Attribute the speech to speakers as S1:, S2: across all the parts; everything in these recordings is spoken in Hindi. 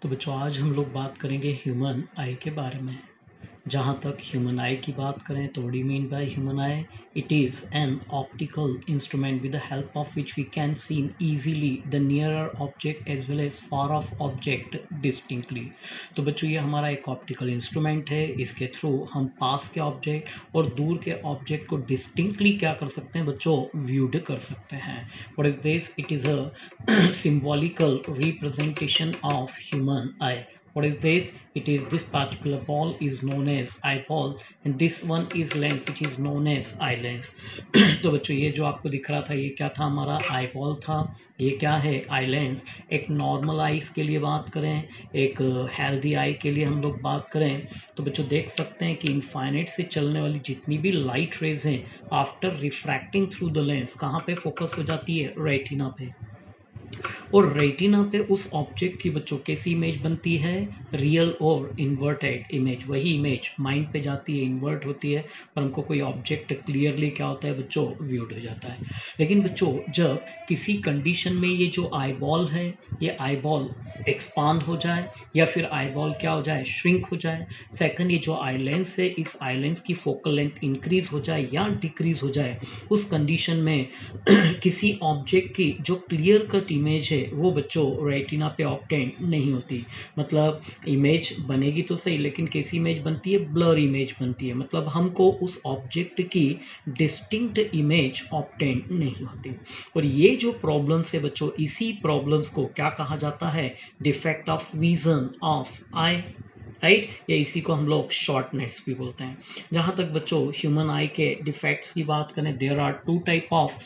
S1: तो बच्चों आज हम लोग बात करेंगे ह्यूमन आई के बारे में। जहाँ तक ह्यूमन आई की बात करें तो what do you mean by human eye? It is an optical instrument with the help of which we can seen easily the nearer object as well as far off object distinctly. तो बच्चों ये हमारा एक ऑप्टिकल इंस्ट्रूमेंट है। इसके थ्रू हम पास के ऑब्जेक्ट और दूर के ऑब्जेक्ट को डिस्टिंक्टली क्या कर सकते हैं बच्चों? व्यूड कर सकते हैं। What is this? It is a symbolical representation of human eye. What is this? It is this particular ball is known as eyeball and this one is lens which is known as eye lens. तो बच्चों ये जो आपको दिख रहा था ये क्या था? हमारा आई बॉल था। ये क्या है? Eye lens. एक नॉर्मल आईज के लिए बात करें, एक हेल्दी आई के लिए हम लोग बात करें तो बच्चों देख सकते हैं कि इनफाइनाइट से चलने वाली जितनी भी लाइट रेज हैं after refracting through the lens कहाँ पे फोकस हो जाती है? रेटिना पे। और रेटिना पे उस ऑब्जेक्ट की बच्चों कैसी इमेज बनती है? रियल और इन्वर्टेड इमेज। वही इमेज माइंड पे जाती है, इन्वर्ट होती है, पर हमको कोई ऑब्जेक्ट क्लियरली क्या होता है बच्चों? व्यूड हो जाता है। लेकिन बच्चों जब किसी कंडीशन में ये जो आई बॉल है ये आई बॉल एक्सपांड हो जाए या फिर आई बॉल क्या हो जाए? श्रिंक हो जाए। सेकंड ये जो आई लेंस है इस आई लेंस की फोकल लेंथ इंक्रीज हो जाए या डिक्रीज हो जाए, उस कंडीशन में किसी ऑब्जेक्ट की जो क्लियर कट इमेज है वो बच्चों रेटिना पे ऑब्टेन नहीं होती। मतलब इमेज बनेगी तो सही लेकिन कैसी इमेज बनती है? ब्लर इमेज बनती है। मतलब हमको उस ऑब्जेक्ट की डिस्टिंक्ट इमेज ऑब्टेन नहीं होती। और ये जो प्रॉब्लम्स है बच्चों इसी प्रॉब्लम्स को क्या कहा जाता है? Defect of vision of I, right? या इसी को हम लोग शॉर्टनेस भी बोलते हैं। जहाँ तक बच्चों ह्यूमन आई के डिफेक्ट्स की बात करें there are two type of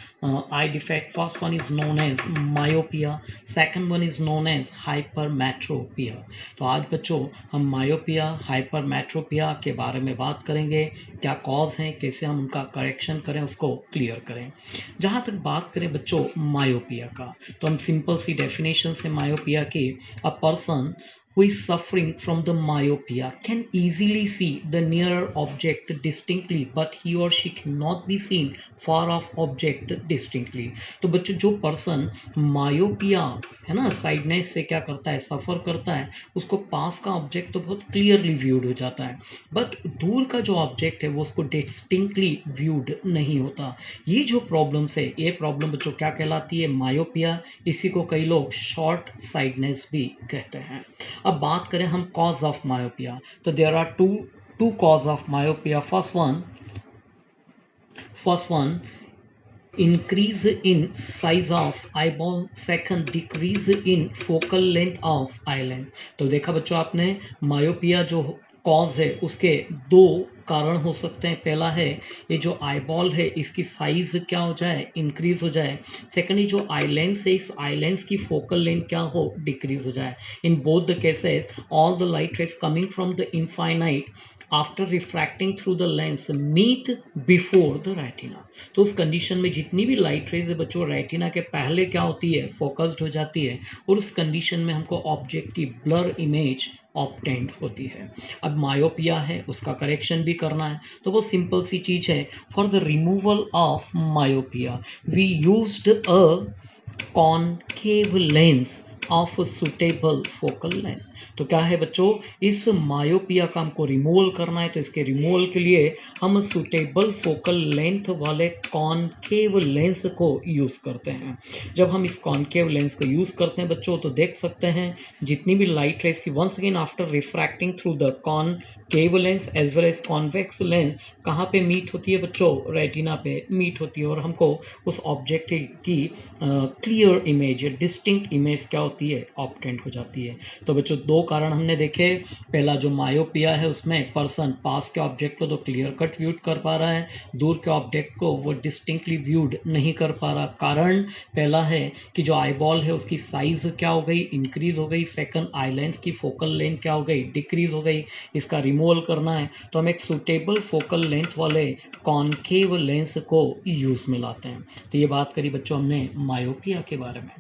S1: eye defect. First one is known as myopia, second one is known as hypermetropia. तो आज बच्चों हम मायोपिया हाइपरमेट्रोपिया के बारे में बात करेंगे, क्या कॉज है, कैसे हम उनका करेक्शन करें, उसको क्लियर करें। जहाँ तक बात करें बच्चों मायोपिया का तो हम सिंपल सी डेफिनेशन से मायोपिया की, a person who is suffering from the myopia can easily see the nearer object distinctly but he or she cannot be seen far off object distinctly। तो बच्चों जो पर्सन मायोपिया है ना साइडनेस से क्या करता है? सफर करता है, उसको पास का ऑब्जेक्ट तो बहुत क्लियरली व्यूड हो जाता है बट दूर का जो ऑब्जेक्ट है वो उसको डिस्टिंक्टली व्यूड नहीं होता। ये जो प्रॉब्लम्स है ये प्रॉब्लम बच्चों क्या कहलाती है? मायोपिया। इसी को कई लोग शॉर्ट साइडनेस भी कहते हैं। अब बात करें हम कॉज ऑफ मायोपिया तो there are two cause of myopia. First one increase in size of eyeball, second decrease in focal length of eye length। तो देखा बच्चों आपने मायोपिया जो कॉज है उसके दो कारण हो सकते हैं। पहला है ये जो आईबॉल है इसकी साइज क्या हो जाए? इंक्रीज हो जाए। सेकंड ये जो आई लेंस है इस आई लेंस की फोकल लेंथ क्या हो? डिक्रीज हो जाए। In both the cases all the light rays coming from the infinite after refracting through the lens meet before the retina. तो उस कंडीशन में जितनी भी लाइट रेज है बच्चों रेटिना के पहले क्या होती है? फोकस्ड हो जाती है और उस कंडीशन में हमको ऑब्जेक्ट की ब्लर इमेज ऑब्टेंड होती है। अब मायोपिया है उसका करेक्शन भी करना है तो वो सिंपल सी चीज है। For the removal of myopia we used a concave lens of suitable focal length. तो क्या है बच्चों इस मायोपिया का हमको रिमूवल करना है तो इसके रिमूवल के लिए हम सुटेबल फोकल लेंथ वाले कॉनकेव लेंस को यूज करते हैं। जब हम इस कॉनकेव लेंस को यूज करते हैं बच्चों तो देख सकते हैं जितनी भी लाइट रेज की once again after refracting through the concave lens as well as convex lens कहाँ पे मीट होती है बच्चों? रेटिना पे मीट होती है और हमको उस ऑब्जेक्ट की क्लियर इमेज या डिस्टिंक्ट इमेज क्या होती है? ऑब्टेंड हो जाती है। तो बच्चों दो कारण हमने देखे। पहला जो मायोपिया है उसमें पर्सन पास के ऑब्जेक्ट को तो क्लियर कट व्यूड कर पा रहा है, दूर के ऑब्जेक्ट को वो डिस्टिंक्टली व्यूड नहीं कर पा रहा। कारण पहला है कि जो आईबॉल है उसकी साइज क्या हो गई? इंक्रीज हो गई। सेकंड आई लेंस की फोकल लेंथ क्या हो गई? डिक्रीज हो गई। इसका रिमूवल करना है तो हम एक सुटेबल फोकल लेंथ वाले कॉनकेव लेंस को यूज में लाते हैं। तो ये बात करी बच्चों हमने मायोपिया के बारे में।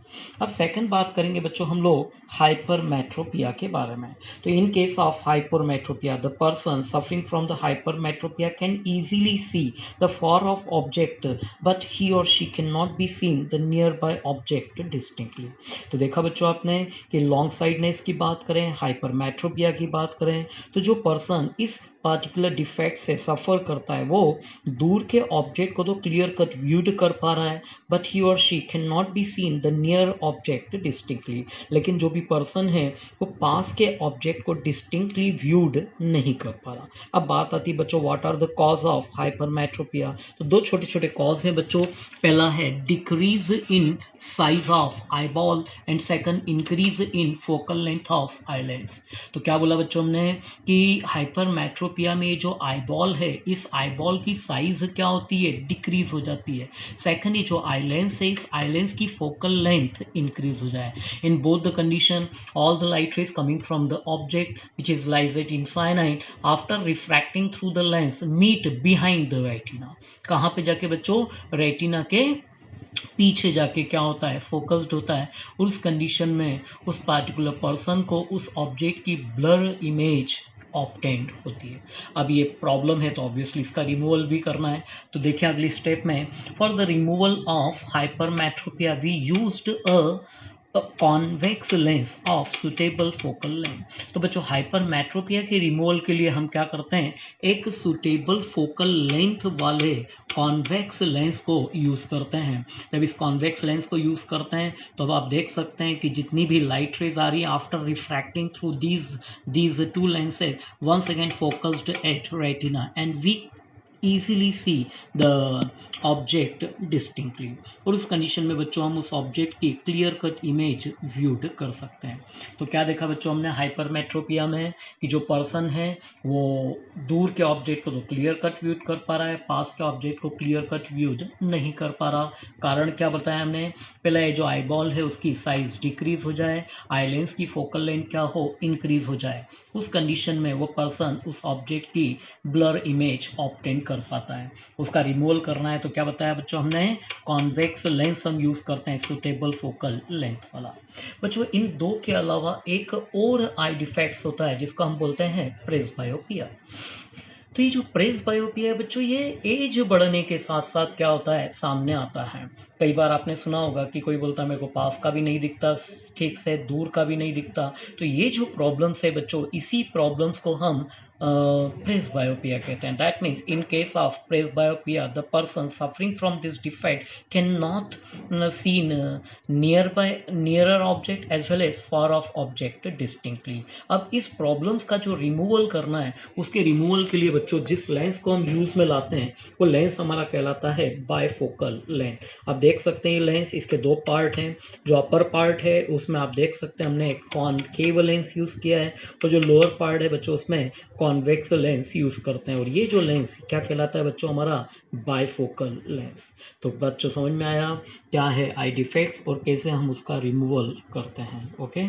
S1: अब सेकंड बात करेंगे बच्चों हम लोग हाइपरमेट्रोपिया के बारे में। तो in case of hypermetropia the person suffering from the hypermetropia can easily see the far off object but he or she can not be seen the nearby object distinctly. तो देखा बच्चों आपने कि लॉन्ग साइडनेस की बात करें, हाइपरमेट्रोपिया की बात करें, तो जो पर्सन इस पार्टिकुलर डिफेक्ट से सफ़र करता है वो दूर के ऑब्जेक्ट को तो क्लियर कट व्यूड कर पा रहा है but he or she can not be seen the near object distinctly. लेकिन जो भी पर्सन है वो पास के ऑब्जेक्ट को डिस्टिंक्टली व्यूड नहीं कर पा रहा। अब बात आती है बच्चों what are the cause of hypermetropia. तो दो छोटे छोटे कॉज हैं बच्चों। पहला है decrease in size of eyeball and second increase in focal length of eye lens. तो क्या बोला बच्चों हमने कि हाइपरमेट्रोपिया में जो आईबॉल है इस आईबॉल की साइज क्या होती है, डिक्रीज हो जाती है। सेकंड ये जो आईलेंस है इस आईलेंस की फोकल लेंथ इंक्रीज हो जाए। In both the condition all the light rays coming from the object which is lies at infinite after refracting through the lens meet behind the retina. कहाँ पे जाके बच्चों, रेटिना के पीछे जाके क्या होता है, फोकस्ड होता है। उस कंडीशन में उस पार्टिकुलर पर्सन को उस ऑब्जेक्ट की ब्लर इमेज ऑब्टेंड होती है। अब ये प्रॉब्लम है तो ऑब्वियसली इसका रिमूवल भी करना है। तो देखिए अगली स्टेप में for the removal of hypermetropia we used a convex lens of suitable focal length. तो बच्चों हाइपरमेट्रोपिया के रिमूवल के लिए हम क्या करते हैं, एक सुटेबल फोकल लेंथ वाले कॉन्वेक्स लेंस को यूज़ करते हैं। जब इस कॉन्वेक्स लेंस को यूज़ करते हैं तो अब आप देख सकते हैं कि जितनी भी लाइट रेज आ रही है after refracting through these two lenses once again focused at retina and we easily see the object distinctly। और उस कंडीशन में बच्चों हम उस ऑब्जेक्ट की क्लियर कट इमेज व्यूड कर सकते हैं। तो क्या देखा बच्चों हमने हाइपरमेट्रोपिया में कि जो पर्सन है वो दूर के ऑब्जेक्ट को तो क्लियर कट व्यूड कर पा रहा है, पास के ऑब्जेक्ट को क्लियर कट व्यूड नहीं कर पा रहा। कारण क्या बताया हमने, पहला ये जो आईबॉल है उसकी साइज डिक्रीज हो जाए, आई लेंस की फोकल लेंथ क्या हो, इंक्रीज हो जाए। उस कंडीशन में वो पर्सन उस ऑब्जेक्ट की ब्लर इमेज ऑब्टेन कर पाता है। उसका रिमूवल करना है तो क्या बताया बच्चों हमने, कॉन्वेक्स लेंस हम यूज करते हैं, सुटेबल फोकल लेंथ वाला। बच्चों इन दो के अलावा एक और आई डिफेक्ट्स होता है जिसको हम बोलते हैं प्रेसबायोपिया। तो ये जो प्रेसबायोपिया है बच्चों ये एज बढ़ने के साथ साथ क्या होता है, सामने आता है। कई बार आपने सुना होगा कि कोई बोलता है मेरे को पास का भी नहीं दिखता ठीक से, दूर का भी नहीं दिखता। तो ये जो प्रॉब्लम्स है बच्चों, इसी प्रॉब्लम्स को हम प्रेसबायोपिया कहते हैं। That means in case of presbyopia the person suffering from this defect can not seen nearer object as well as far off object distinctly. अब इस प्रॉब्लम्स का जो रिमूवल करना है उसके रिमूवल के लिए बच्चों जिस लेंस को हम यूज में लाते हैं वो लेंस हमारा कहलाता है बायफोकल लेंस। आप देख सकते हैं ये लेंस, इसके दो पार्ट हैं। जो अपर पार्ट है उसमें आप देख सकते हैं हमने एक कॉनकेव लेंस यूज किया है और जो लोअर पार्ट है बच्चों उसमें कॉन्वेक्स लेंस यूज करते हैं। और ये जो लेंस क्या कहलाता है बच्चों, हमारा बायफोकल लेंस। तो बच्चों समझ में आया क्या है आई डिफेक्ट्स और कैसे हम उसका रिमूवल करते हैं। ओके।